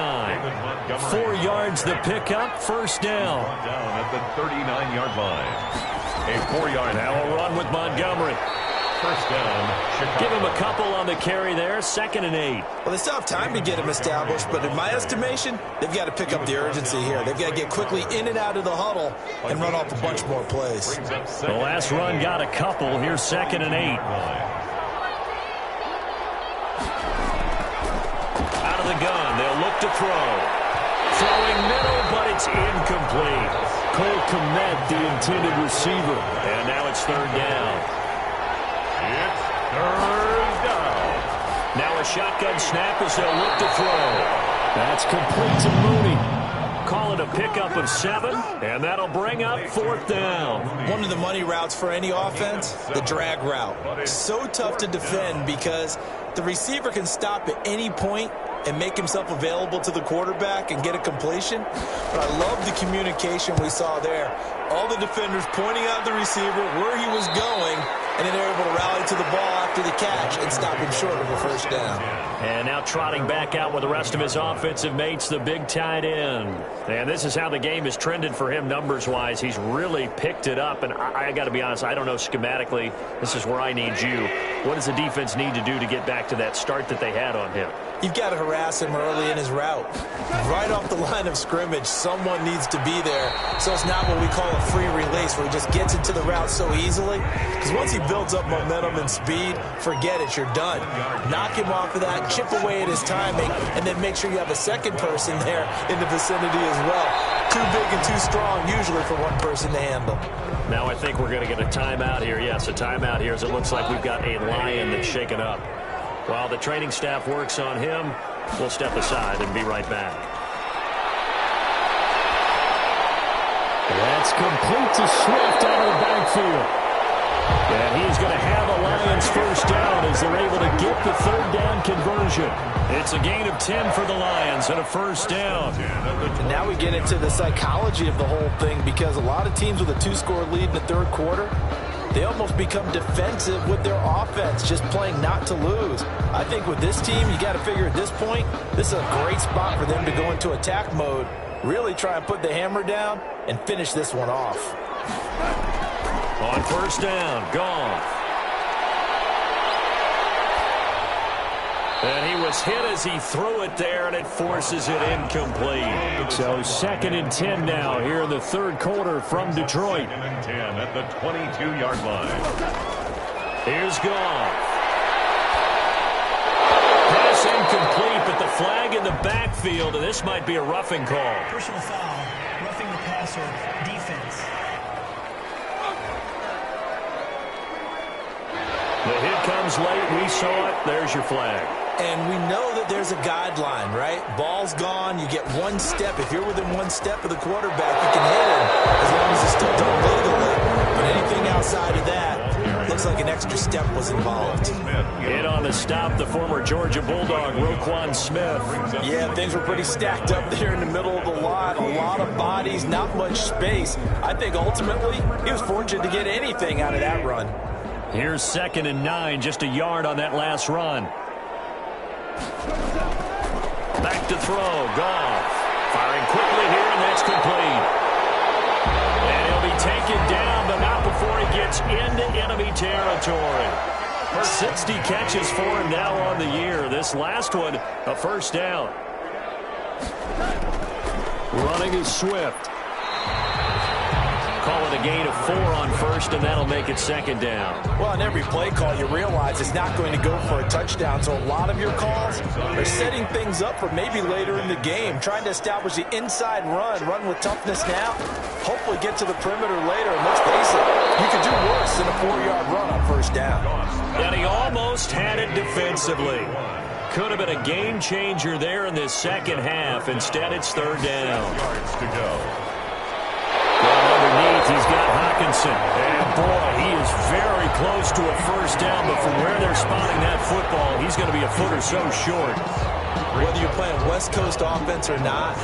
4 yards the pickup, 1st down. Down at the 39-yard line. A 4-yard Now a run with Montgomery. First down, Chicago. Give him a couple on the carry there. 2nd and 8. Well, they still have time to get him established, but in my estimation, they've got to pick up the urgency here. They've got to get quickly in and out of the huddle and run off a bunch more plays. The last run got a couple. Here's 2nd and 8. Out of the gun, they'll look to throw. Throwing middle, but it's incomplete. Cole Kmet, the intended receiver. And now it's 3rd down. It's 3rd down. Now a shotgun snap as they'll look to throw. That's complete to Mooney. Call it a pickup of 7, and that'll bring up 4th down. One of the money routes for any offense, the drag route. So tough to defend because the receiver can stop at any point and make himself available to the quarterback and get a completion. But I love the communication we saw there. All the defenders pointing out the receiver where he was going, and then they're able to rally to the ball after the catch and stop him short of a 1st down. And now trotting back out with the rest of his offensive mates, the big tight end. And this is how the game has trended for him numbers-wise. He's really picked it up. And I got to be honest, I don't know schematically. This is where I need you. What does the defense need to do to get back to that start that they had on him? You've got to harass him early in his route. Right off the line of scrimmage, someone needs to be there. So it's not what we call a free release, where he just gets into the route so easily. Because once he builds up momentum and speed, forget it, you're done. Knock him off of that, chip away at his timing, and then make sure you have a second person there in the vicinity as well. Too big and too strong, usually, for one person to handle. Now I think we're going to get a timeout here. Yes, a timeout here, as it looks like we've got a Lion that's shaken up. While the training staff works on him, we'll step aside and be right back. That's complete to Swift out of the backfield. And he's going to have a Lions 1st down as they're able to get the 3rd down conversion. It's a gain of 10 for the Lions and a 1st down. And now we get into the psychology of the whole thing, because a lot of teams with a 2-score lead in the 3rd quarter, they almost become defensive with their offense, just playing not to lose. I think with this team, you got to figure at this point, this is a great spot for them to go into attack mode, really try and put the hammer down and finish this one off. On 1st down, Goff. And he was hit as he threw it there, and it forces it incomplete. So 2nd and 10 now here in the 3rd quarter from Detroit. 2nd and 10 at the 22-yard line. Here's Goff. Pass incomplete, but the flag in the backfield, and this might be a roughing call. Personal foul, roughing the passer, defense. The hit comes late. We saw it. There's your flag. And we know that there's a guideline, right? Ball's gone. You get 1 step. If you're within 1 step of the quarterback, you can hit him as long as it's still done legally. But anything outside of that, looks like an extra step was involved. In on the stop, the former Georgia Bulldog, Roquan Smith. Yeah, things were pretty stacked up there in the middle of the line. A lot of bodies, not much space. I think ultimately he was fortunate to get anything out of that run. Here's 2nd and 9, just a yard on that last run. Back to throw, Goff. Firing quickly here, and that's complete. And he'll be taken down, but not before he gets into enemy territory. 60 catches for him now on the year. This last one, a 1st down. Running is Swift. Call it a gain of 4 on 1st, and that'll make it 2nd down. Well, on every play call, you realize it's not going to go for a touchdown. So a lot of your calls are setting things up for maybe later in the game, trying to establish the inside run with toughness now, hopefully get to the perimeter later. And let's face it, you could do worse than a 4-yard run on 1st down. And he almost had it defensively. Could have been a game changer there in this 2nd half. Instead, it's 3rd down. Yards to go. Underneath, he's got Hockenson. And boy, he is very close to a 1st down, but from where they're spotting that football, he's going to be a foot or so short. Whether you're playing West Coast offense or not,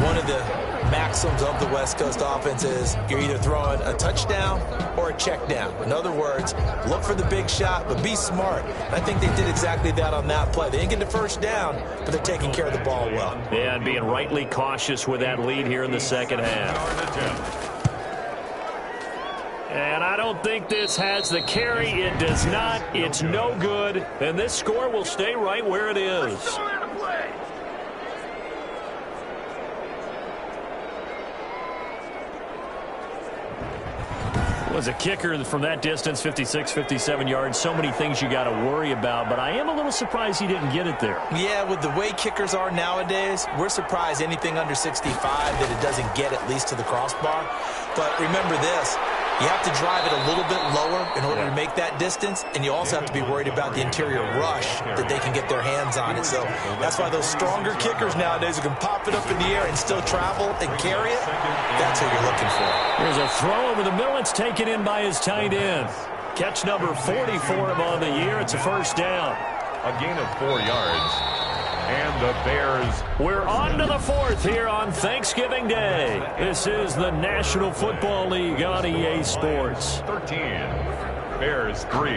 one of the maxims of the West Coast offense is you're either throwing a touchdown or a check down. In other words, look for the big shot, but be smart. And I think they did exactly that on that play. They didn't get the 1st down, but they're taking care of the ball well. Yeah, and being rightly cautious with that lead here in the 2nd half. And I don't think this has the carry. It does not. It's no good. And this score will stay right where it is. Was a kicker from that distance, 56, 57 yards. So many things you got to worry about, but I am a little surprised he didn't get it there. Yeah, with the way kickers are nowadays, we're surprised anything under 65 that it doesn't get at least to the crossbar. But remember this, you have to drive it a little bit lower in order to make that distance, and you also have to be worried about the interior rush that they can get their hands on it. So that's why those stronger kickers nowadays who can pop it up in the air and still travel and carry it, that's what you're looking for. Here's a throw over the middle. It's taken in by his tight end. Catch number 40 for him on the year. It's a first down. A gain of 4 yards. And the Bears. We're on to the fourth here on Thanksgiving Day. This is the National Football League on EA Sports. 13. Bears 3.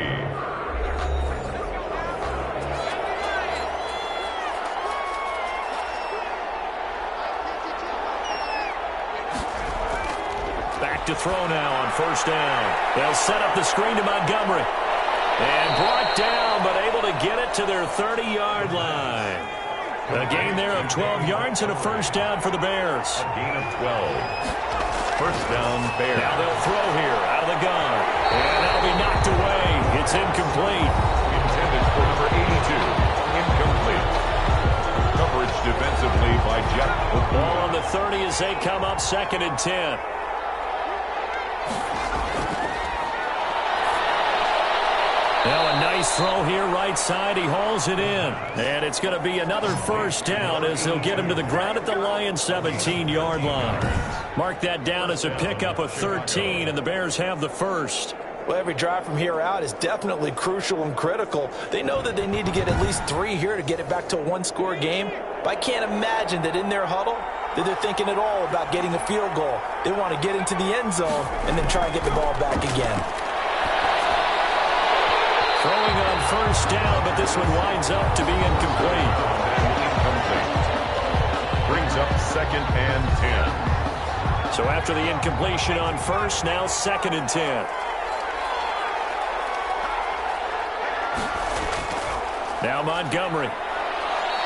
Back to throw now on first down. They'll set up the screen to Montgomery. And brought down, but able to get it to their 30-yard line. A gain there of 12 yards and a first down for the Bears. A gain of 12. First down, Bears. Now they'll throw here out of the gun. And that'll be knocked away. It's incomplete. Intended for number 82. Incomplete. Coverage defensively by Jeff. Ball on the 30 as they come up 2nd and 10. Now a nice throw here right side. He hauls it in. And it's going to be another first down as they'll get him to the ground at the Lions' 17-yard line. Mark that down as a pickup of 13, and the Bears have the first. Well, every drive from here out is definitely crucial and critical. They know that they need to get at least 3 here to get it back to a one-score game. But I can't imagine that in their huddle that they're thinking at all about getting a field goal. They want to get into the end zone and then try and get the ball back again. Throwing on first down, but this one winds up to be incomplete. Brings up 2nd and 10. So after the incompletion on first, now 2nd and 10. Now Montgomery.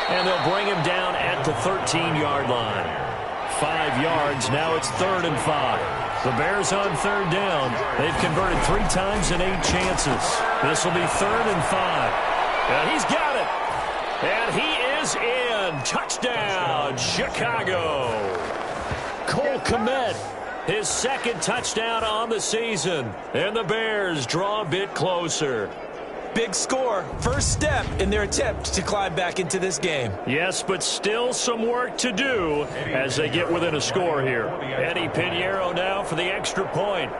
And they'll bring him down at the 13-yard line. 5 yards, now it's 3rd and 5. The Bears on 3rd down. They've converted 3 times in 8 chances. This will be 3rd and 5. And he's got it. And he is in. Touchdown, Chicago. Cole Kmet, his 2nd touchdown on the season. And the Bears draw a bit closer. Big score. First step in their attempt to climb back into this game. Yes, but still some work to do as they get within a score here. Eddie Pinheiro now for the extra point.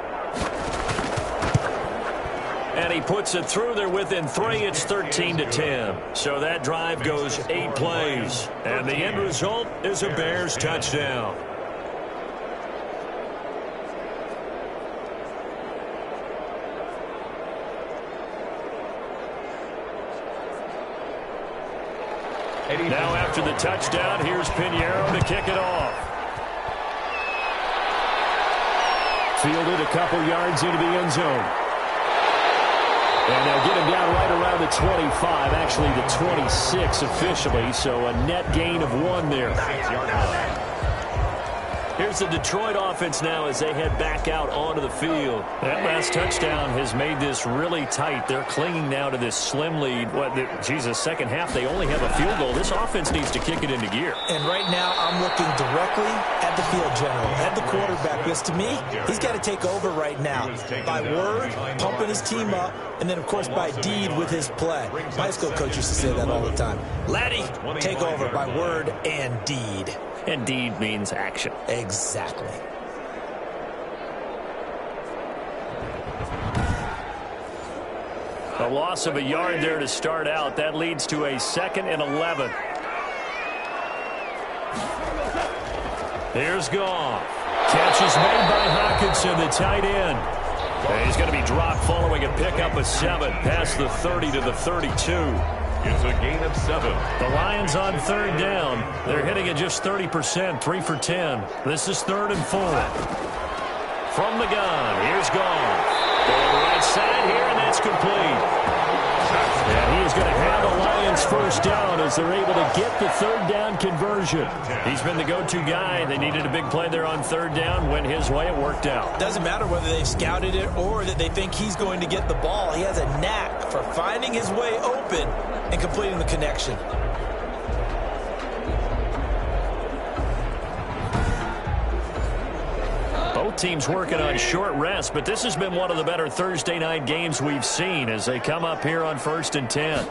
And he puts it through. They're within 3. It's 13-10. So that drive goes 8 plays. And the end result is a Bears touchdown. Now after the touchdown, here's Pinheiro to kick it off. Fielded a couple yards into the end zone. And they'll get him down right around the 25, actually the 26 officially, so a net gain of 1 there. Here's the Detroit offense now as they head back out onto the field. That last touchdown has made this really tight. They're clinging now to this slim lead. Second half, they only have a field goal. This offense needs to kick it into gear. And right now, I'm looking directly at the field general, at the quarterback, because to me, he's got to take over right now. By word, pumping his team up, and then, of course, by deed with his play. My high school coach used to say that all the time. Laddie, take over by word and deed. And deed means action. Exactly. A loss of a yard there to start out. That leads to a 2nd and 11. Here's Goff. Catch is made by Hockenson, the tight end. And he's going to be dropped following a pickup of 7 past the 30 to the 32. It's a gain of 7. The Lions on 3rd down. They're hitting at just 30%, 3 for 10. This is 3rd and 4. From the gun, here's Goff. Going right side here, and that's complete. And he is going to have the Lions first down as they're able to get the third down conversion. He's been the go-to guy. They needed a big play there on third down. Went his way. It worked out. Doesn't matter whether they've scouted it or that they think he's going to get the ball. He has a knack for finding his way open and completing the connection. Both teams working on short rest, but this has been one of the better Thursday night games we've seen as they come up here on 1st and 10.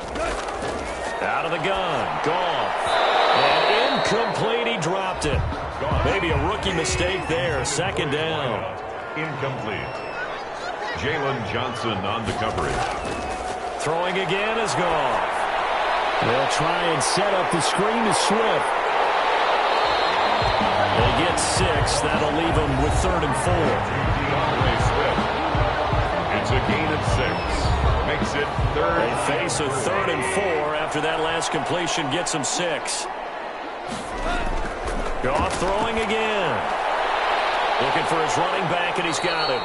Out of the gun, Goff. And incomplete, he dropped it. Maybe a rookie mistake there, 2nd down. Incomplete. Jalen Johnson on the coverage. Throwing again is Goff. They'll try and set up the screen to Swift. They get 6. That'll leave them with 3rd and 4. It's a gain of 6. Makes it 3rd. They face a 3rd and 4 after that last completion gets them 6. Goff throwing again. Looking for his running back, and he's got him.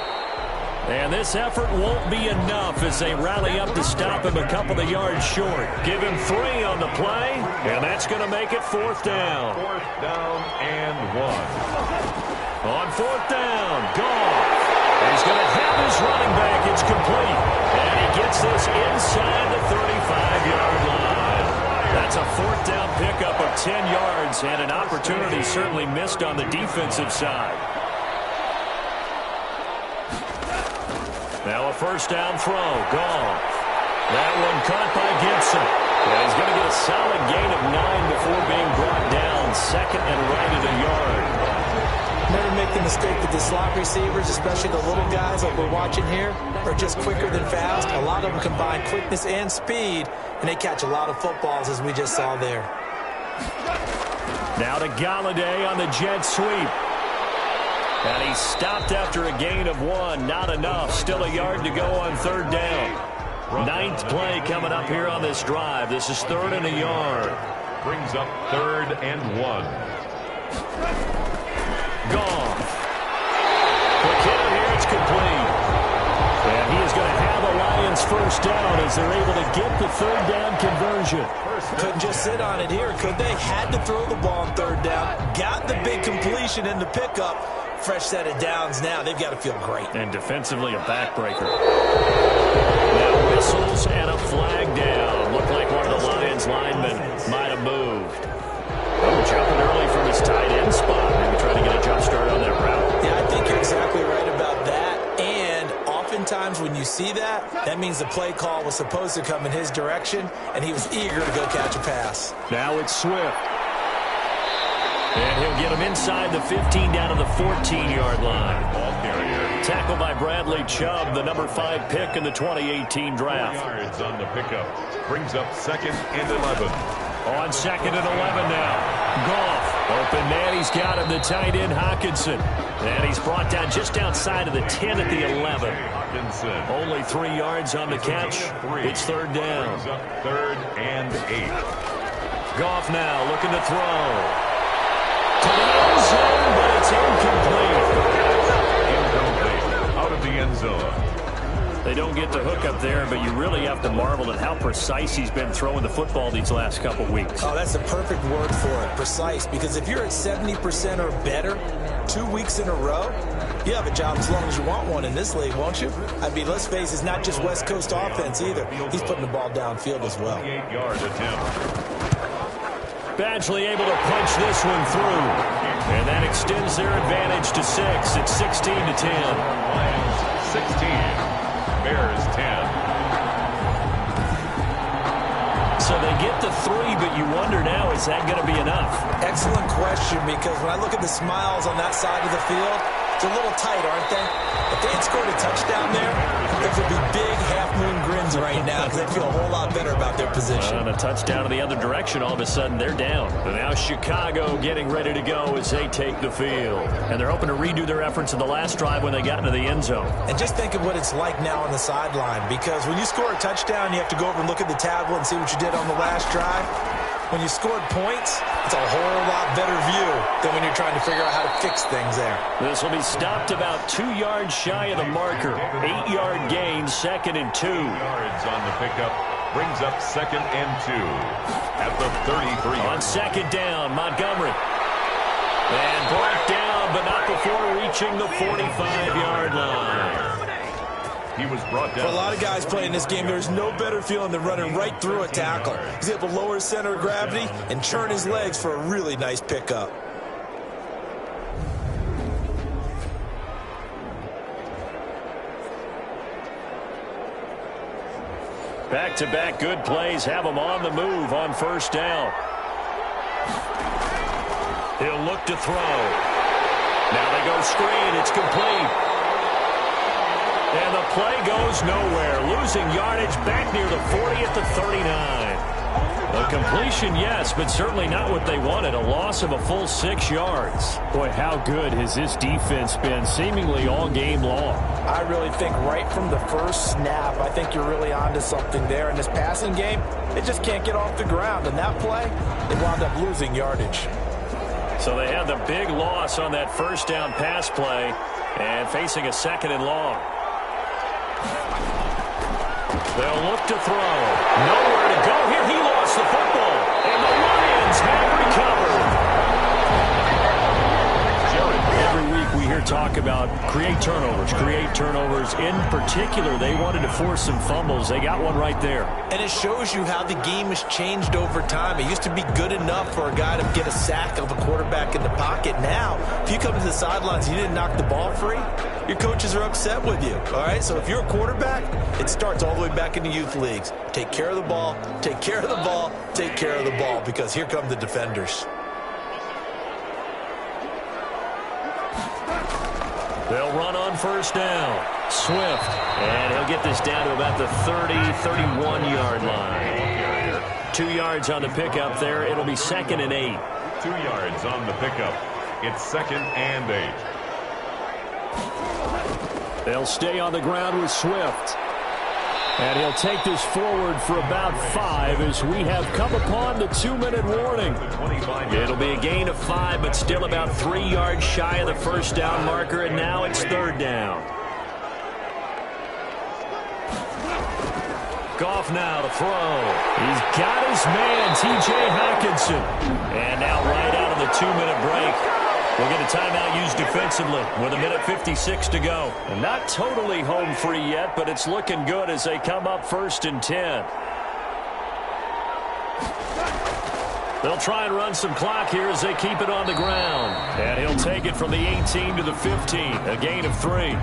And this effort won't be enough as they rally up to stop him a couple of yards short. Give him 3 on the play, and that's going to make it 4th down. 4th down and 1. On 4th down, Goff. He's going to have his running back. It's complete. And he gets this inside the 35-yard line. That's a 4th down pickup of 10 yards and an opportunity certainly missed on the defensive side. Now a 1st down throw. Goff. That one caught by Gibson. And he's going to get a solid gain of 9 before being brought down. 2nd and right at a yard. Never make the mistake that the slot receivers, especially the little guys like we're watching here, are just quicker than fast. A lot of them combine quickness and speed, and they catch a lot of footballs, as we just saw there. Now to Galladay on the jet sweep. And he stopped after a gain of 1. Not enough. Still a yard to go on 3rd down. 9th play coming up here on this drive. This is 3rd and a yard. Brings up 3rd and 1. Goff. Quick hit here. It's complete. And he is going to have the Lions first down as they're able to get the 3rd down conversion. Couldn't just sit on it here, could they? Had to throw the ball on 3rd down. Got the big completion in the pickup. Fresh set of downs now. They've got to feel great. And defensively a backbreaker. Now whistles and a flag down. Looked like one of the Lions linemen might have moved. Oh, jumping early from his tight end spot. Maybe trying to get a jump start on that route. Yeah, I think you're exactly right about that. And oftentimes when you see that, that means the play call was supposed to come in his direction, and he was eager to go catch a pass. Now it's Swift. And he'll get him inside the 15 down to the 14-yard line. Ball carrier. Tackled by Bradley Chubb, the number 5 pick in the 2018 draft. 4 yards on the pickup. Brings up 2nd and 11. On 2nd and 11 now. Goff. Open man. He's got him, the tight end Hockenson. And he's brought down just outside of the 10 at the 11. Hockenson. Only 3 yards on the catch. It's 3rd down. Brings up 3rd and 8. Goff now looking to throw. To the end zone, but it's incomplete. Incomplete. Out of the end zone. They don't get the hook up there, but you really have to marvel at how precise he's been throwing the football these last couple weeks. Oh, that's the perfect word for it, precise. Because if you're at 70% or better 2 weeks in a row, you have a job as long as you want one in this league, won't you? I mean, let's face it, it's not just West Coast offense either. He's putting the ball downfield as well. 8-yard attempt. Badgley able to punch this one through. And that extends their advantage to 6. It's 16 to 10. Lions 16. Bears 10. So they get the 3, but you wonder now, is that going to be enough? Excellent question, because when I look at the smiles on that side of the field, they're a little tight, aren't they? If they had scored a touchdown there, there would be big half-moon grins right now because they feel a whole lot better about their position. And a touchdown in the other direction, all of a sudden they're down. But now Chicago getting ready to go as they take the field. And they're hoping to redo their efforts in the last drive when they got into the end zone. And just think of what it's like now on the sideline, because when you score a touchdown, you have to go over and look at the tablet and see what you did on the last drive. when you scored points, it's a whole lot better view than when you're trying to figure out how to fix things there. This will be stopped about 2 yards shy of the marker. 8-yard gain, 2nd and 2. 2 yards on the pickup brings up 2nd and 2 at the 33. On 2nd down, Montgomery. And brought down, but not before reaching the 45-yard line. He was brought down. For a lot of guys playing this game, there's no better feeling than running right through a tackle. He's able to lower his center of gravity and churn his legs for a really nice pickup. Back-to-back good plays have him on the move on 1st down. He'll look to throw. Now they go screen. It's complete. And the play goes nowhere. Losing yardage back near the 40 at the 39. A completion, yes, but certainly not what they wanted. A loss of a full 6 yards. Boy, how good has this defense been seemingly all game long? I really think right from the first snap, I think you're really onto something there. In this passing game, they just can't get off the ground. And that play, they wound up losing yardage. So they had the big loss on that 1st down pass play and facing a 2nd and long. They'll look to throw. Nowhere to go here. He lost the football. And the Lions have recovered. Every week we hear talk about create turnovers. In particular, they wanted to force some fumbles. They got one right there. And it shows you how the game has changed over time. It used to be good enough for a guy to get a sack of a quarterback in the pocket. Now, if you come to the sidelines and you didn't knock the ball free, your coaches are upset with you, all right? So if you're a quarterback, it starts all the way back in the youth leagues. Take care of the ball, take care of the ball, take care of the ball, because here come the defenders. They'll run on 1st down. Swift. And he'll get this down to about the 30, 31-yard line. 2 yards on the pickup there. It'll be 2nd and 8. 2 yards on the pickup. It's 2nd and 8. They'll stay on the ground with Swift. And he'll take this forward for about 5 as we have come upon the 2-minute warning. It'll be a gain of 5, but still about 3 yards shy of the 1st down marker, and now it's 3rd down. Goff now to throw. He's got his man, T.J. Hockenson. And now right out of the 2-minute break, we'll get a timeout used defensively with 1:56 to go. And not totally home free yet, but it's looking good as they come up 1st and 10. They'll try and run some clock here as they keep it on the ground. And he'll take it from the 18 to the 15, a gain of 3.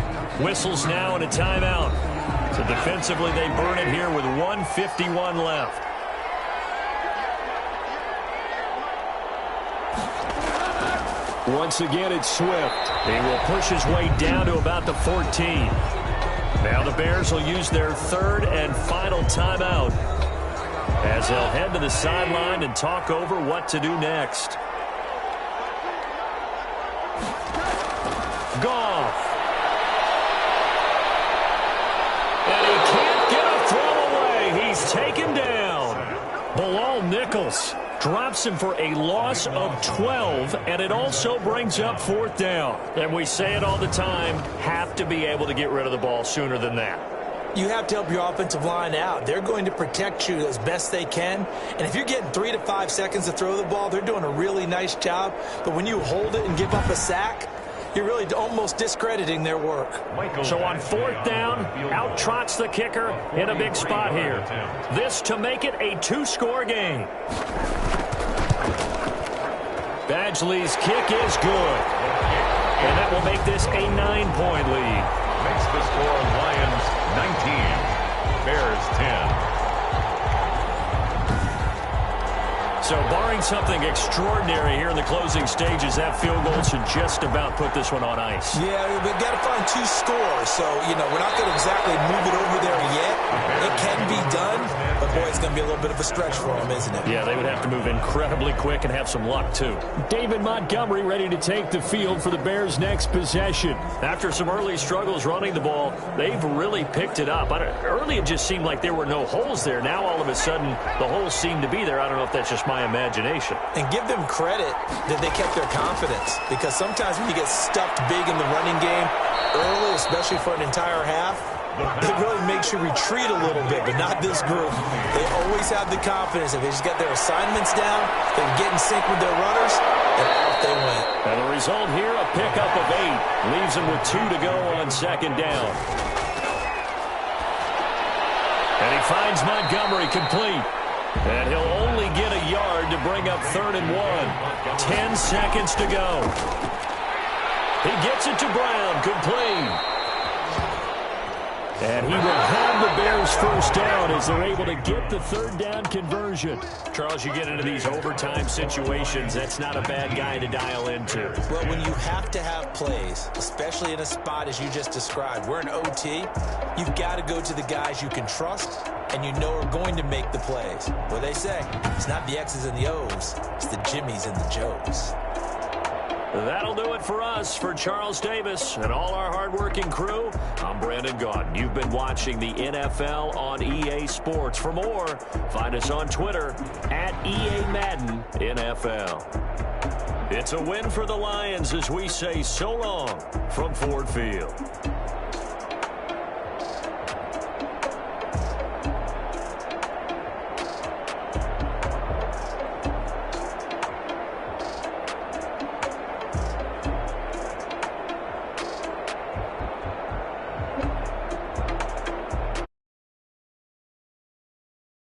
Whistles now and a timeout. So defensively they burn it here with 1:51 left. Once again, it's Swift. He will push his way down to about the 14. Now the Bears will use their 3rd and final timeout as they'll head to the sideline and talk over what to do next. Goff. And he can't get a throw away. He's taken down. Bilal Nichols drops him for a loss of 12, and it also brings up 4th down. And we say it all the time, have to be able to get rid of the ball sooner than that. You have to help your offensive line out. They're going to protect you as best they can. And if you're getting 3 to 5 seconds to throw the ball, they're doing a really nice job. But when you hold it and give up a sack, you're really almost discrediting their work. So on 4th down, out trots the kicker in a big spot here. This to make it a 2-score game. Badgley's kick is good. And that will make this a 9-point lead. Makes the score Lions 19, Bears 10. So barring something extraordinary here in the closing stages, that field goal should just about put this one on ice. Yeah, we've got to find 2 scores. So, you know, we're not going to exactly move it over there yet. It can be done, but boy, it's going to be a little bit of a stretch for them, isn't it? Yeah, they would have to move incredibly quick and have some luck, too. David Montgomery ready to take the field for the Bears' next possession. After some early struggles running the ball, they've really picked it up. Early, it just seemed like there were no holes there. Now, all of a sudden, the holes seem to be there. I don't know if that's just my my imagination. And give them credit that they kept their confidence, because sometimes when you get stuffed big in the running game early, especially for an entire half, it really makes you retreat a little bit, but not this group. They always have the confidence. If they just got their assignments down, they can get in sync with their runners, and off they went. And the result here, a pickup of 8. Leaves them with 2 to go on second down. And he finds Montgomery complete. And he'll only get a yard to bring up 3rd and 1. 10 seconds to go. He gets it to Brown, complete. And he will have the Bears first down as they're able to get the 3rd down conversion. Charles, you get into these overtime situations, that's not a bad guy to dial into. Well, when you have to have plays, especially in a spot as you just described, we're in OT, you've got to go to the guys you can trust and you know are going to make the plays. What they say, it's not the X's and the O's, it's the Jimmies and the Joes. That'll do it for us. For Charles Davis and all our hardworking crew, I'm Brandon Gaudin. You've been watching the NFL on EA Sports. For more, find us on Twitter at EA Madden NFL. It's a win for the Lions as we say so long from Ford Field.